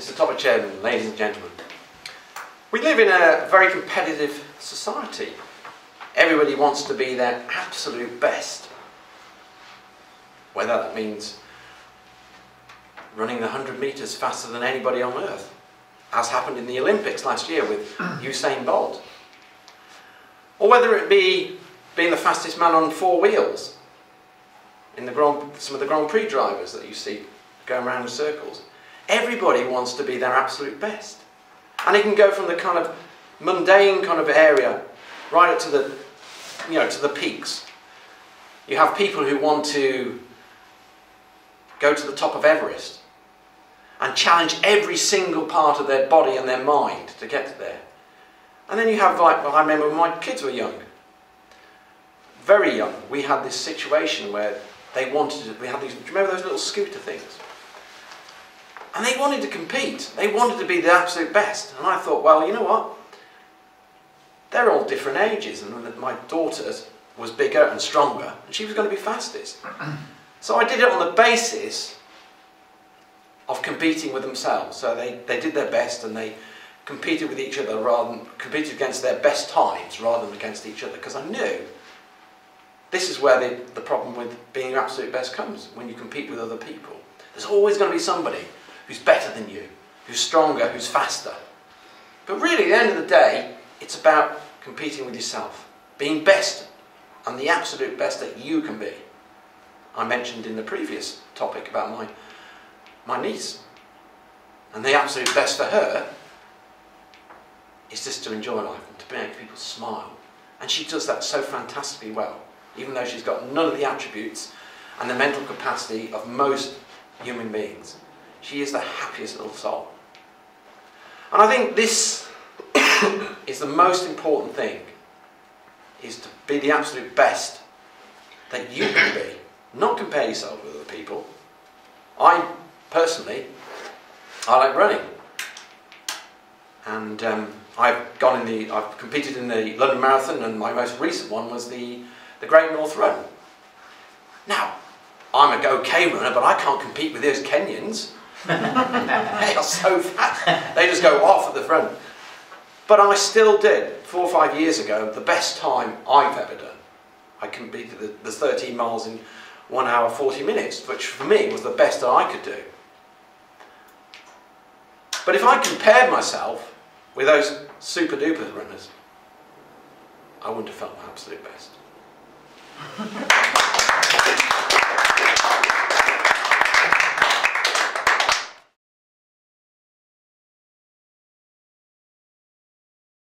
Mr. Topic Chairman, ladies and gentlemen, we live in a very competitive society. Everybody wants to be their absolute best. Whether that means running the 100 metres faster than anybody on earth, as happened in the Olympics last year with Usain Bolt. Or whether it be being the fastest man on four wheels in some of the Grand Prix drivers that you see going around in circles. Everybody wants to be their absolute best. And it can go from the kind of mundane kind of area right up to the, to the peaks. You have people who want to go to the top of Everest and challenge every single part of their body and their mind to get to there. And then you have, like, well, I remember when my kids were young, very young, we had this situation where they wanted to, we had these, do you remember those little scooter things? And they wanted to compete. They wanted to be the absolute best. And I thought, well, you know what? They're all different ages. And my daughter was bigger and stronger, and she was going to be fastest. So I did it on the basis of competing with themselves. So they did their best, and they competed with each other competed against their best times rather than against each other, because I knew this is where the problem with being your absolute best comes, when you compete with other people. There's always going to be somebody who's better than you, who's stronger, who's faster. But really, at the end of the day, it's about competing with yourself, being best, and the absolute best that you can be. I mentioned in the previous topic about my niece, and the absolute best for her is just to enjoy life and to make people smile. And she does that so fantastically well, even though she's got none of the attributes and the mental capacity of most human beings. She is the happiest little soul. And I think this is the most important thing, is to be the absolute best that you can be. Not compare yourself with other people. I personally like running. And I've competed in the London Marathon, and my most recent one was the Great North Run. Now, I'm an okay runner, but I can't compete with those Kenyans. They are so fast. They just go off at the front. But I still did, 4 or 5 years ago, the best time I've ever done. I completed the 13 miles in 1 hour 40 minutes, which for me was the best that I could do. But if I compared myself with those super duper runners, I wouldn't have felt my absolute best.